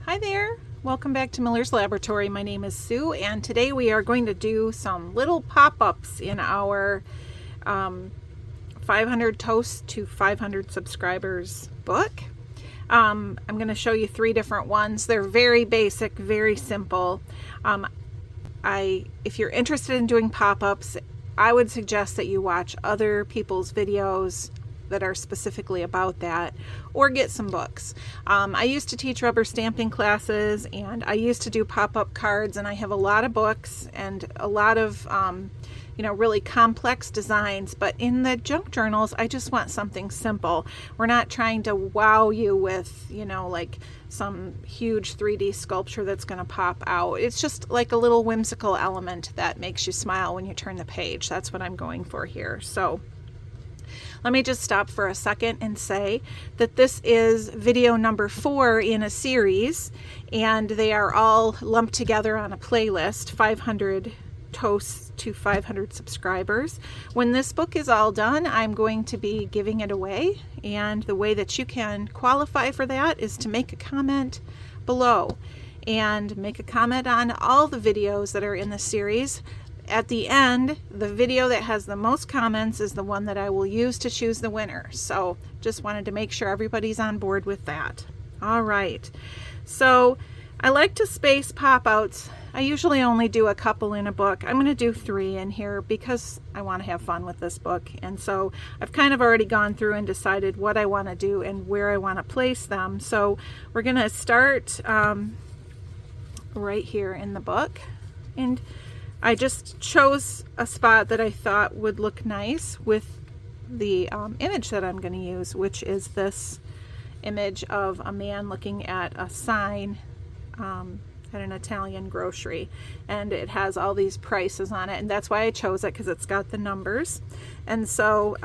Hi there, welcome back to Miller's Laboratory. My name is Sue, and today we are going to do some little pop-ups in our 500 Toasts to 500 Subscribers book. I'm going to show you 3 different ones. They're very basic, very simple. If you're interested in doing pop-ups, I would suggest that you watch other people's videos that are specifically about that, or get some books. I used to teach rubber stamping classes, and I used to do pop-up cards, and I have a lot of books and a lot of really complex designs, but in the junk journals I just want something simple. We're not trying to wow you with like some huge 3D sculpture that's going to pop out. It's just like a little whimsical element that makes you smile when you turn the page. That's what I'm going for here. So let me just stop for a second and say that this is video number 4 in a series, and they are all lumped together on a playlist, 500 Toasts to 500 Subscribers. When this book is all done, I'm going to be giving it away, and the way that you can qualify for that is to make a comment below and make a comment on all the videos that are in the series. At the end, the video that has the most comments is the one that I will use to choose the winner. So just wanted to make sure everybody's on board with that. All right, so I like to space pop-outs. I usually only do a couple in a book. I'm going to do 3 in here because I want to have fun with this book. And so I've kind of already gone through and decided what I want to do and where I want to place them. So we're going to start right here in the book. And I just chose a spot that I thought would look nice with the image that I'm going to use, which is this image of a man looking at a sign at an Italian grocery, and it has all these prices on it, and that's why I chose it, because it's got the numbers. And so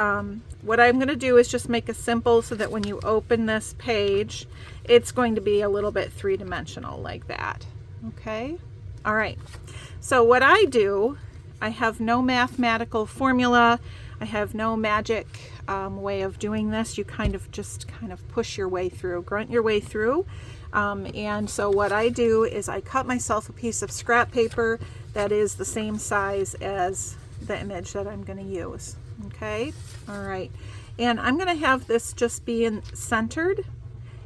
what I'm going to do is just make a simple so that when you open this page, it's going to be a little bit 3-dimensional like that. Okay? All right. So what I do, I have no mathematical formula. I have no magic way of doing this. You kind of push your way through, grunt your way through. And so what I do is I cut myself a piece of scrap paper that is the same size as the image that I'm going to use. Okay? All right. And I'm going to have this just be centered.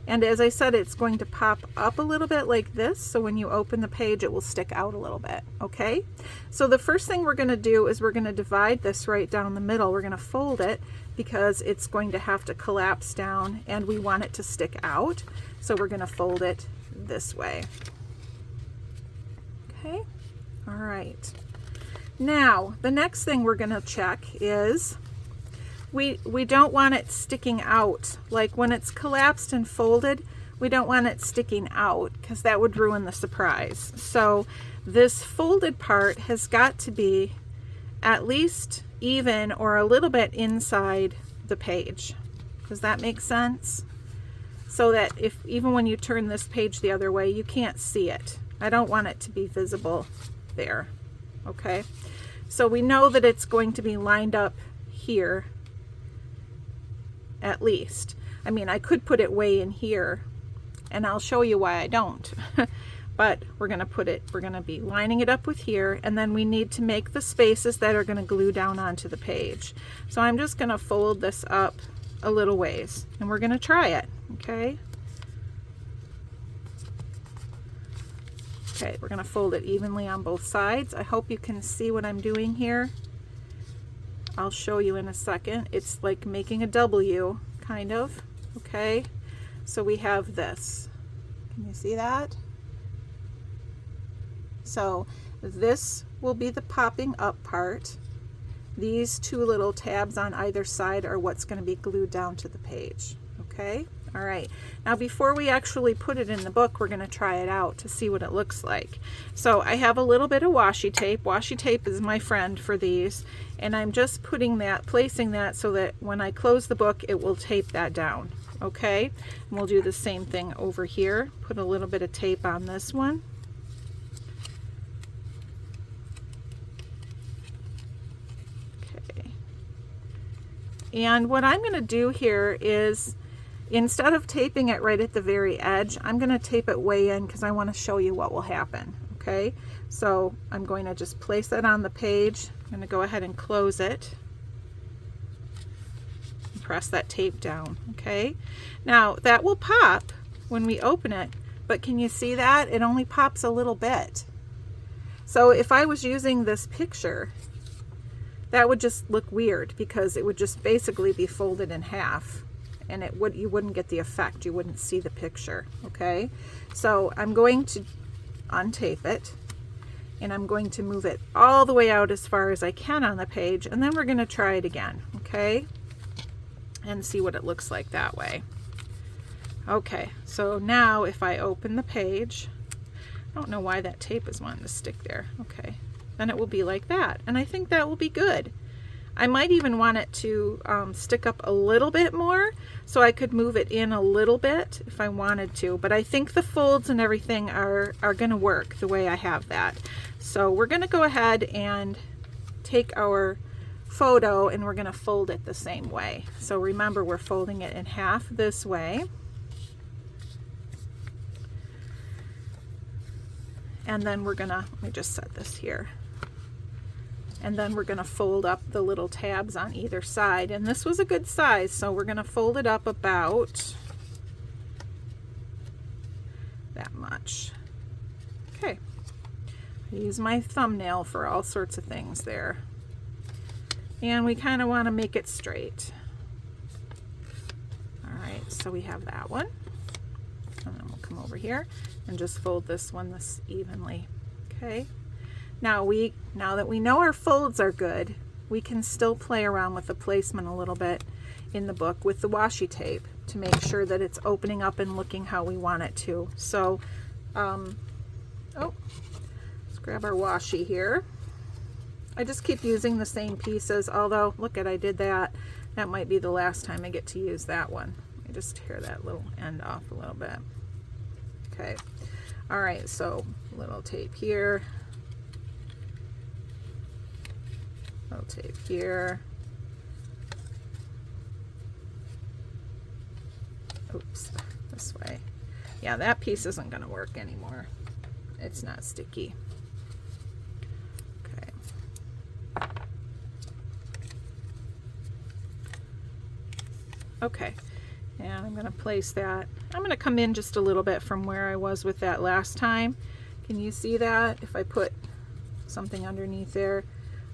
And as I said, it's going to pop up a little bit like this, so when you open the page it will stick out a little bit. Okay, so the first thing we're going to do is we're going to divide this right down the middle. We're going to fold it because it's going to have to collapse down and we want it to stick out, so we're going to fold it this way. Okay, all right. Now the next thing we're going to check is we don't want it sticking out. Like when it's collapsed and folded, we don't want it sticking out because that would ruin the surprise. So this folded part has got to be at least even or a little bit inside the page. Does that make sense? So that even when you turn this page the other way, you can't see it. I don't want it to be visible there. Okay, so we know that it's going to be lined up here at least. I mean, I could put it way in here, and I'll show you why I don't. But we're going to be lining it up with here, and then we need to make the spaces that are going to glue down onto the page. So I'm just going to fold this up a little ways, and we're going to try it. Okay. Okay, we're going to fold it evenly on both sides. I hope you can see what I'm doing here. I'll show you in a second. It's like making a W, kind of. Okay, so we have this. Can you see that? So this will be the popping up part. These 2 little tabs on either side are what's going to be glued down to the page. Okay, all right. Now before we actually put it in the book, we're going to try it out to see what it looks like. So I have a little bit of washi tape. Washi tape is my friend for these, and I'm just placing that so that when I close the book, it will tape that down. Okay, and we'll do the same thing over here. Put a little bit of tape on this one. Okay, and what I'm going to do here is Instead of taping it right at the very edge, I'm going to tape it way in because I want to show you what will happen. Okay, so I'm going to just place that on the page. I'm going to go ahead and close it. Press that tape down. Okay, now that will pop when we open it, but can you see that? It only pops a little bit. So if I was using this picture, that would just look weird because it would just basically be folded in half, and you wouldn't get the effect. You wouldn't see the picture. Okay, so I'm going to untape it, and I'm going to move it all the way out as far as I can on the page, and then we're going to try it again. Okay, and see what it looks like that way. Okay, so now if I open the page, I don't know why that tape is wanting to stick there. Okay, then it will be like that, and I think that will be good. I might even want it to stick up a little bit more, so I could move it in a little bit if I wanted to, but I think the folds and everything are going to work the way I have that. So we're going to go ahead and take our photo and we're going to fold it the same way. So remember, we're folding it in half this way. And then we're gonna, let me just set this here. And then we're gonna fold up the little tabs on either side. And this was a good size, so we're gonna fold it up about that much. Okay, I use my thumbnail for all sorts of things there. And we kind of want to make it straight. All right, so we have that one. And then we'll come over here and just fold this one this evenly. Okay. Now that we know our folds are good, we can still play around with the placement a little bit in the book with the washi tape to make sure that it's opening up and looking how we want it to. So, let's grab our washi here. I just keep using the same pieces, although look at, I did that. That might be the last time I get to use that one. Let me just tear that little end off a little bit. Okay. All right, so little tape here. Little tape here. Oops, this way. Yeah, that piece isn't going to work anymore. It's not sticky. Okay. Okay, and I'm going to place that. I'm going to come in just a little bit from where I was with that last time. Can you see that? If I put something underneath there,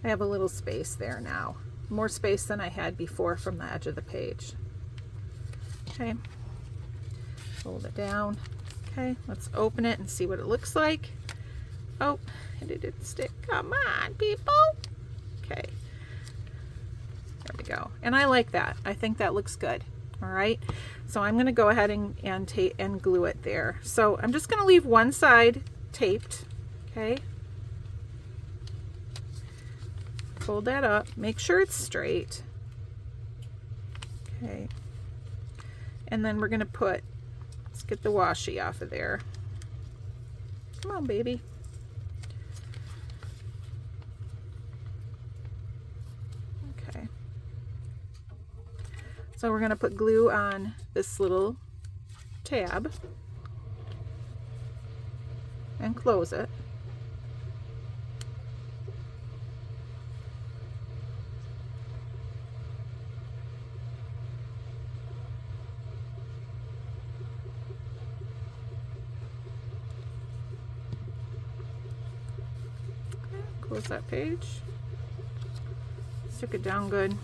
I have a little space there now. More space than I had before from the edge of the page. Okay, fold it down. Okay, let's open it and see what it looks like. Oh, it didn't stick. Come on, people. Okay, there we go. And I like that. I think that looks good. All right, so I'm going to go ahead and glue it there. So I'm just going to leave one side taped. Okay, fold that up, make sure it's straight. Okay, and then we're going to let's get the washi off of there. Come on, baby. Okay, so we're going to put glue on this little tab and close it. Close that page. Stick it down good.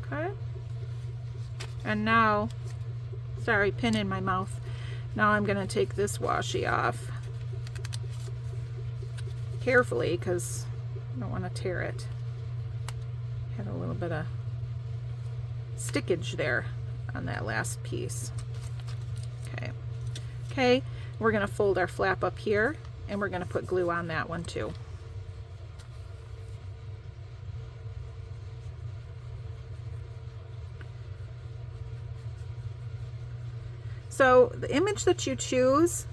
Okay. And now, sorry, pin in my mouth. Now I'm going to take this washi off carefully because I don't want to tear it. Had a little bit of stickage there on that last piece. Okay. Okay. We're going to fold our flap up here and we're going to put glue on that one too. So the image that you choose,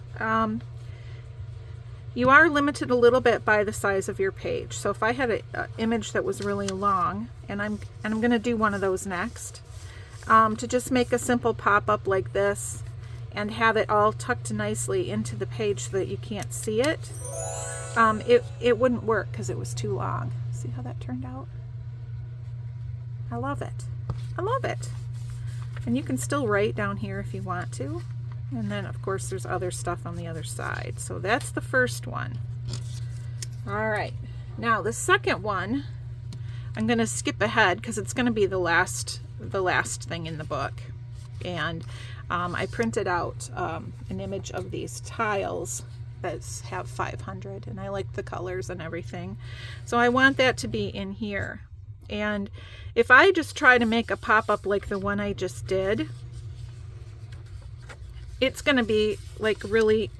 You are limited a little bit by the size of your page. So if I had an image that was really long, and I'm going to do one of those next, to just make a simple pop-up like this and have it all tucked nicely into the page so that you can't see it, it wouldn't work because it was too long. See how that turned out? I love it. I love it. And you can still write down here if you want to. And then, of course, there's other stuff on the other side. So that's the first one. All right. Now, the second one, I'm going to skip ahead because it's going to be the last thing in the book. And I printed out an image of these tiles that have 500, and I like the colors and everything. So I want that to be in here. And if I just try to make a pop-up like the one I just did, it's going to be like really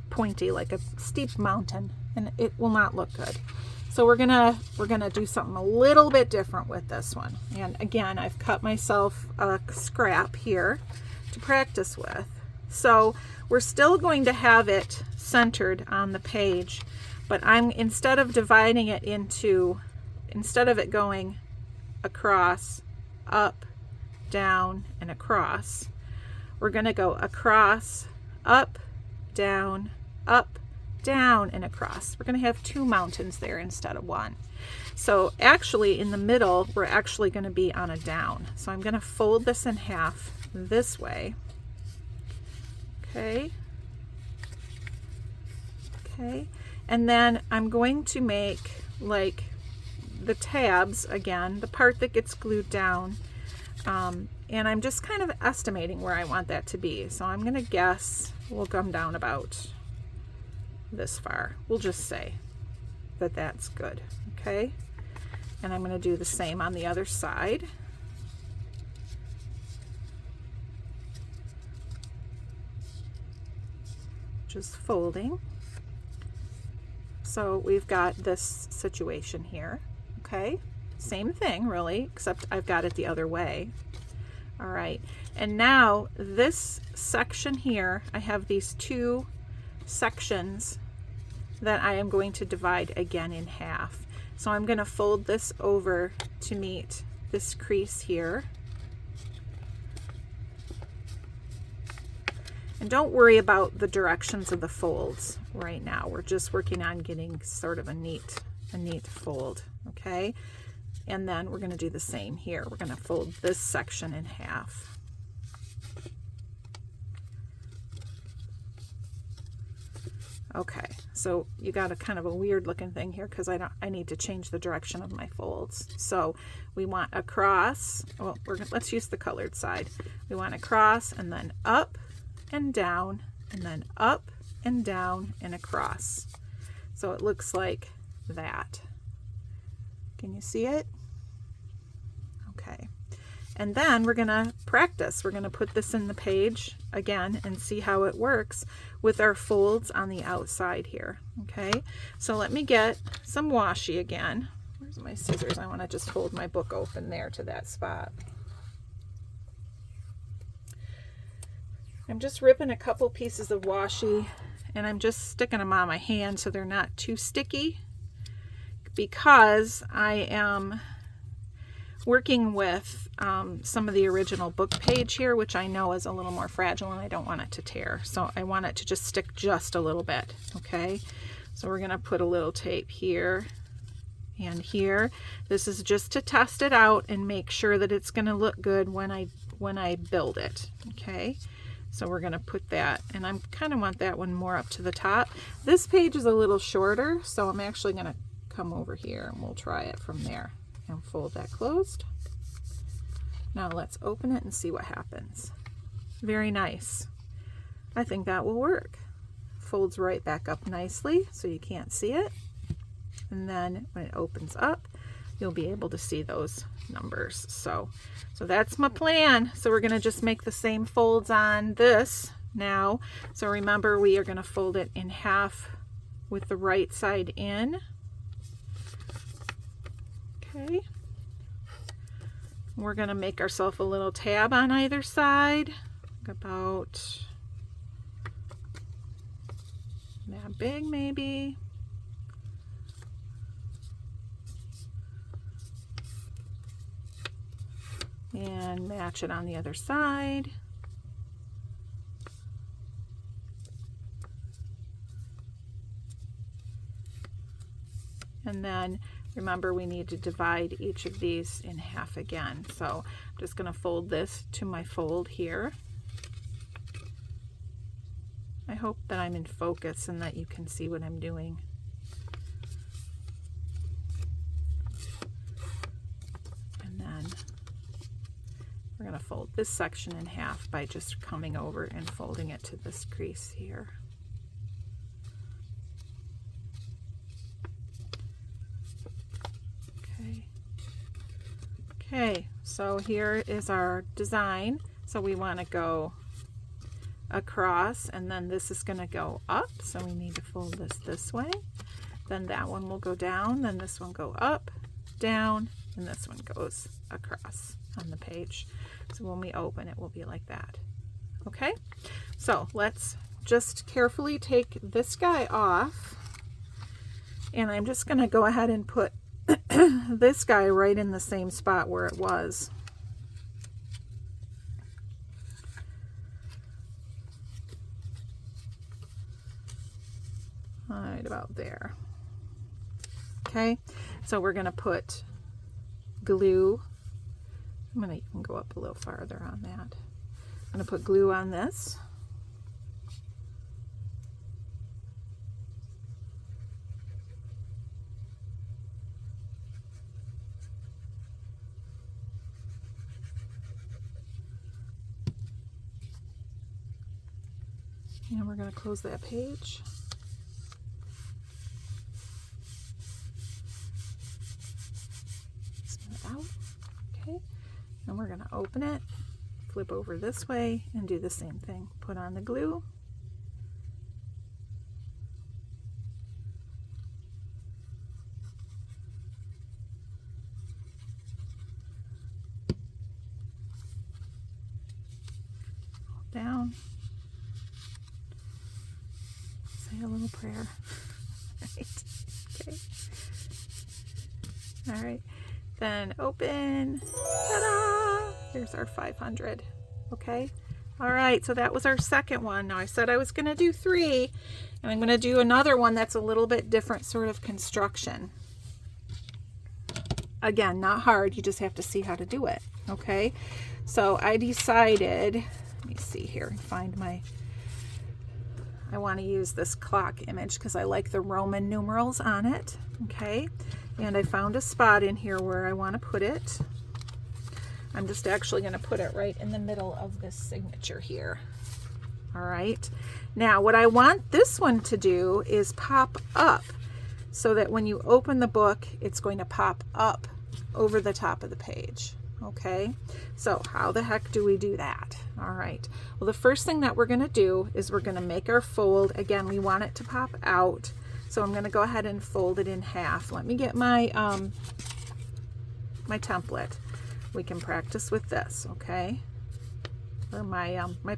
pointy, like a steep mountain, and it will not look good. So we're gonna do something a little bit different with this one. And again, I've cut myself a scrap here to practice with. So we're still going to have it centered on the page, but instead of dividing it into, instead of it going across, up, down, and across, we're going to go across, up, down, and across. We're going to have two mountains there instead of one. So actually in the middle, we're actually going to be on a down. So I'm going to fold this in half this way. Okay. And then I'm going to make like the tabs again, the part that gets glued down. And I'm just kind of estimating where I want that to be. So I'm going to guess we'll come down about this far. We'll just say that that's good. Okay. And I'm going to do the same on the other side. Just folding. So we've got this situation here. Okay. Same thing really, except I've got it the other way. All right, and now this section here, I have these two sections that I am going to divide again in half. So I'm going to fold this over to meet this crease here. And don't worry about the directions of the folds right now. We're just working on getting sort of a neat fold, okay? And then we're going to do the same here. We're going to fold this section in half. Okay, so you got a kind of a weird looking thing here because I need to change the direction of my folds. So we want across, well, let's use the colored side. We want across and then up and down and then up and down and across. So it looks like that. Can you see it? Okay. And then we're going to practice. We're going to put this in the page again and see how it works with our folds on the outside here. Okay. So let me get some washi again. Where's my scissors? I want to just hold my book open there to that spot. I'm just ripping a couple pieces of washi and I'm just sticking them on my hand so they're not too sticky, because I am working with some of the original book page here, which I know is a little more fragile and I don't want it to tear. So I want it to just stick just a little bit. Okay, so we're going to put a little tape here and here. This is just to test it out and make sure that it's going to look good when I build it. Okay, so we're going to put that, and I kind of want that one more up to the top. This page is a little shorter, so I'm actually going to come over here and we'll try it from there and fold that closed. Now let's open it and see what happens. Very nice. I think that will work. Folds right back up nicely so you can't see it. And then when it opens up, you'll be able to see those numbers. So that's my plan. So we're going to just make the same folds on this now. So remember, we are going to fold it in half with the right side in. Okay. We're going to make ourselves a little tab on either side, about that big maybe. And match it on the other side. And then remember, we need to divide each of these in half again. So I'm just going to fold this to my fold here. I hope that I'm in focus and that you can see what I'm doing. And then we're going to fold this section in half by just coming over and folding it to this crease here. Okay, so here is our design. So we want to go across, and then this is going to go up. So we need to fold this way. Then that one will go down, then this one go up, down, and this one goes across on the page. So when we open, it will be like that. Okay, so let's just carefully take this guy off. And I'm just going to go ahead and put this guy right in the same spot where it was. Right about there. Okay, so we're going to put glue. I'm going to even go up a little farther on that. I'm going to put glue on this. And we're going to close that page. Spin it out. Okay. And we're going to open it, flip over this way, and do the same thing. Put on the glue. Down. Say a little prayer. Right. Okay. All right. Then open. Ta-da! There's our 500. Okay. All right. So that was our second one. Now I said I was going to do 3, and I'm going to do another one that's a little bit different sort of construction. Again, not hard. You just have to see how to do it. Okay. So I decided, let me see here, find my, I want to use this clock image because I like the Roman numerals on it. Okay, and I found a spot in here where I want to put it. I'm just actually going to put it right in the middle of this signature here. All right, now what I want this one to do is pop up so that when you open the book, it's going to pop up over the top of the page. Okay, so how the heck do we do that? All right, well, the first thing that we're going to do is we're going to make our fold. Again, we want it to pop out, so I'm going to go ahead and fold it in half. Let me get my my template. We can practice with this, okay? Or my my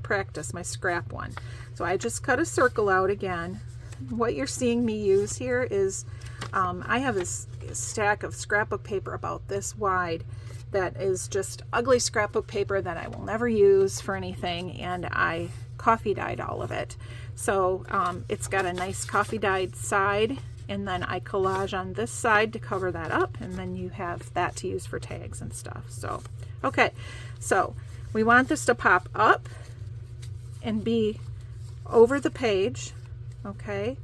scrap one. So I just cut a circle out again. What you're seeing me use here is I have this stack of scrapbook paper about this wide that is just ugly scrapbook paper that I will never use for anything, and I coffee dyed all of it. So it's got a nice coffee dyed side, and then I collage on this side to cover that up, and then you have that to use for tags and stuff. So okay, so we want this to pop up and be over the page. Okay,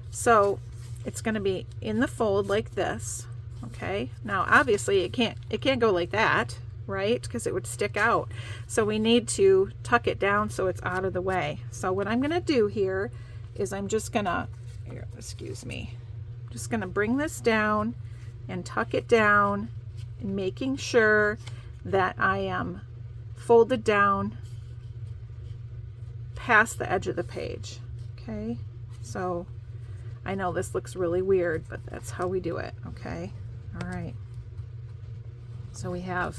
so it's going to be in the fold like this. Okay, now obviously it can't go like that, right? Because it would stick out. So we need to tuck it down so it's out of the way. So what I'm going to do here is I'm just going to, excuse me, just going to bring this down and tuck it down, and making sure that I am folded down past the edge of the page. Okay, so I know this looks really weird, but that's how we do it. Okay. All right, so we have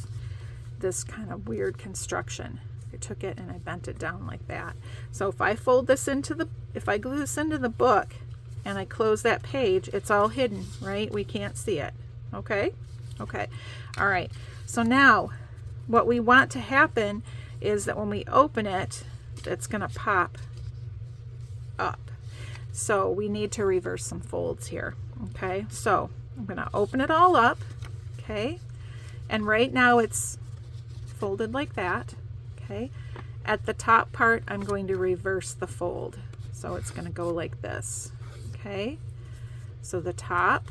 this kind of weird construction. I took it and I bent it down like that. So if I fold this if I glue this into the book and I close that page, it's all hidden, right? We can't see it. Okay? Okay. All right. So now what we want to happen is that when we open it, it's going to pop up. So we need to reverse some folds here. Okay? So I'm going to open it all up. Okay? And right now it's folded like that. Okay? At the top part, I'm going to reverse the fold. So it's going to go like this. Okay? So the top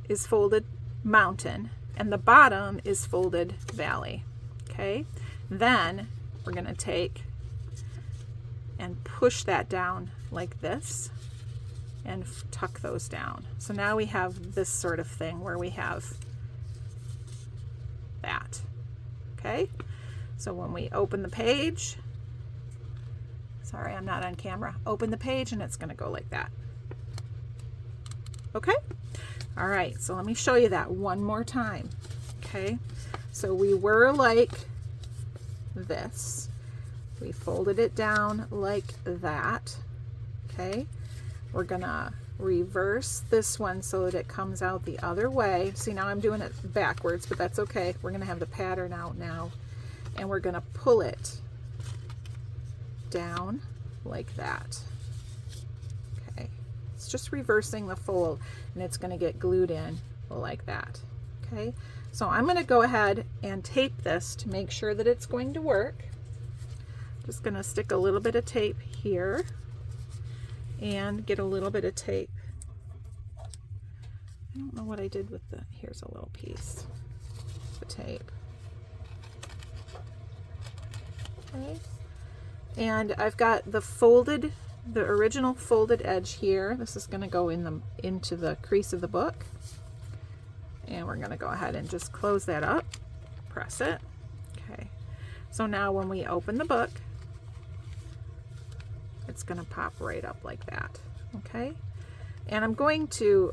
is folded mountain and the bottom is folded valley. Okay? Then we're going to take and push that down like this and tuck those down. So now we have this sort of thing where we have that. Okay? So when we open the page, sorry, I'm not on camera. Open the page and it's going to go like that. Okay? All right, so let me show you that one more time. Okay? So we were like this. We folded it down like that. Okay? We're going to reverse this one so that it comes out the other way. See, now I'm doing it backwards, but that's okay. We're going to have the pattern out now. And we're going to pull it down like that. Okay, it's just reversing the fold and it's going to get glued in like that. Okay, so I'm going to go ahead and tape this to make sure that it's going to work. Just going to stick a little bit of tape here and get a little bit of tape. I don't know what I did with here's a little piece of tape. Okay. And I've got the original folded edge here. This is going to go into the crease of the book. And we're going to go ahead and just close that up, press it. Okay. So now when we open the book, it's going to pop right up like that. Okay. And I'm going to,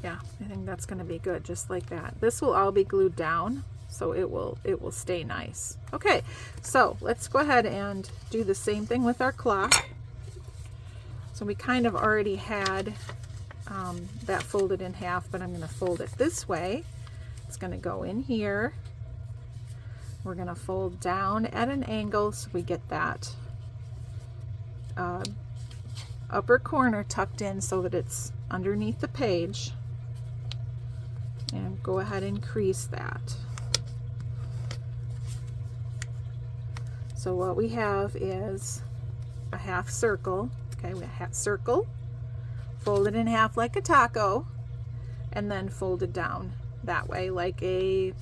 yeah, I think that's going to be good, just like that. This will all be glued down. So it will stay nice. Okay, so let's go ahead and do the same thing with our clock. So we kind of already had that folded in half, but I'm going to fold it this way. It's going to go in here. We're going to fold down at an angle so we get that upper corner tucked in so that it's underneath the page. And go ahead and crease that. So what we have is a half circle. Okay, we have a half circle, folded in half like a taco, and then folded down that way like a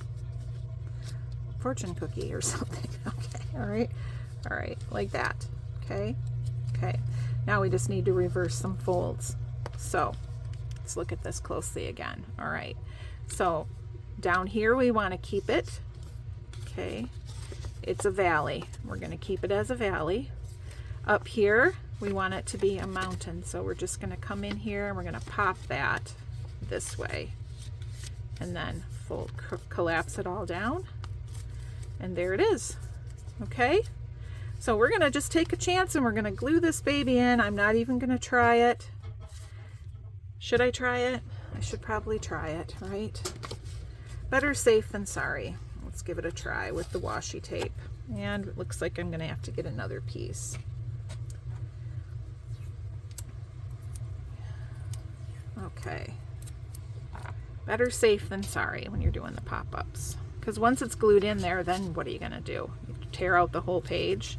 fortune cookie or something. Okay, all right, like that. Okay, okay. Now we just need to reverse some folds. So let's look at this closely again. All right, so down here we want to keep it. Okay. It's a valley. We're going to keep it as a valley. Up here, we want it to be a mountain. So we're just going to come in here and we're going to pop that this way. And then collapse it all down. And there it is. Okay? So we're going to just take a chance and we're going to glue this baby in. I'm not even going to try it. Should I try it? I should probably try it, right? Better safe than sorry. Let's give it a try with the washi tape. And it looks like I'm going to have to get another piece. Okay. Better safe than sorry when you're doing the pop-ups. Because once it's glued in there, then what are you going to do? You tear out the whole page?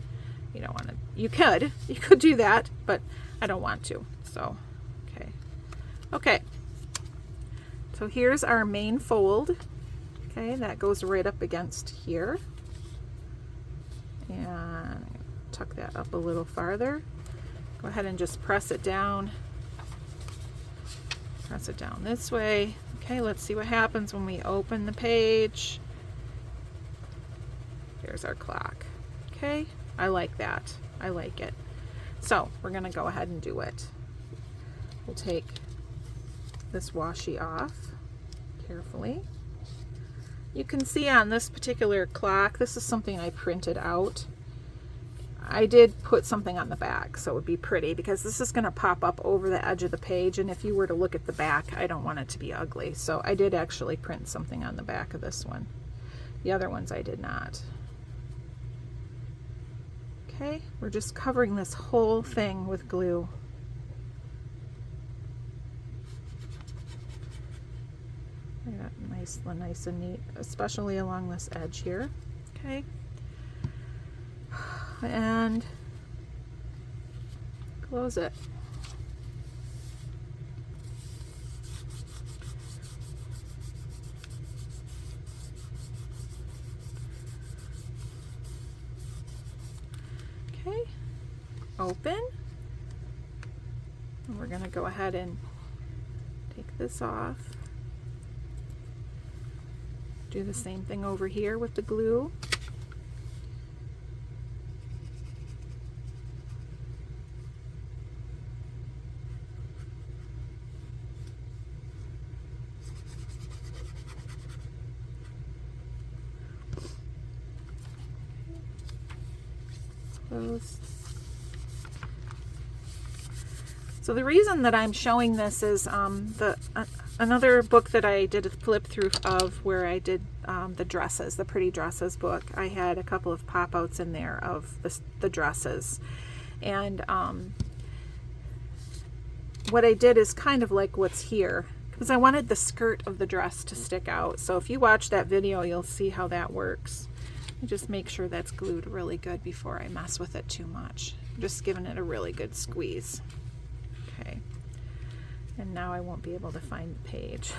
You don't want to. You could do that, but I don't want to. So, okay. Okay. So here's our main fold. Okay, that goes right up against here. And tuck that up a little farther. Go ahead and just press it down. Press it down this way. Okay, let's see what happens when we open the page. There's our clock. Okay, I like that. I like it. So we're going to go ahead and do it. We'll take this washi off carefully. You can see on this particular clock, this is something I printed out. I did put something on the back so it would be pretty, because this is going to pop up over the edge of the page, and if you were to look at the back, I don't want it to be ugly. So I did actually print something on the back of this one. The other ones I did not. Okay, we're just covering this whole thing with glue. Nice and neat, especially along this edge here. Okay. And close it. Okay, open. And we're going to go ahead and take this off. Do the same thing over here with the glue. Close. So the reason that I'm showing this is another book that I did a flip through of, where I did the dresses, the Pretty Dresses book. I had a couple of pop-outs in there of the dresses. And what I did is kind of like what's here, because I wanted the skirt of the dress to stick out. So if you watch that video, you'll see how that works. Just make sure that's glued really good before I mess with it too much. I'm just giving it a really good squeeze. Okay. And now I won't be able to find the page.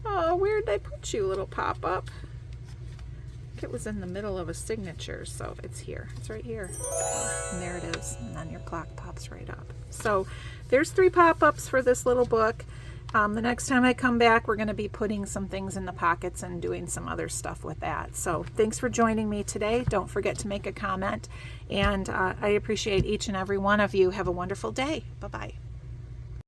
Oh, where did I put you, little pop-up? I think it was in the middle of a signature, so it's here. It's right here. And there it is. And then your clock pops right up. So there's 3 pop-ups for this little book. The next time I come back, we're going to be putting some things in the pockets and doing some other stuff with that. So thanks for joining me today. Don't forget to make a comment. And I appreciate each and every one of you. Have a wonderful day. Bye-bye.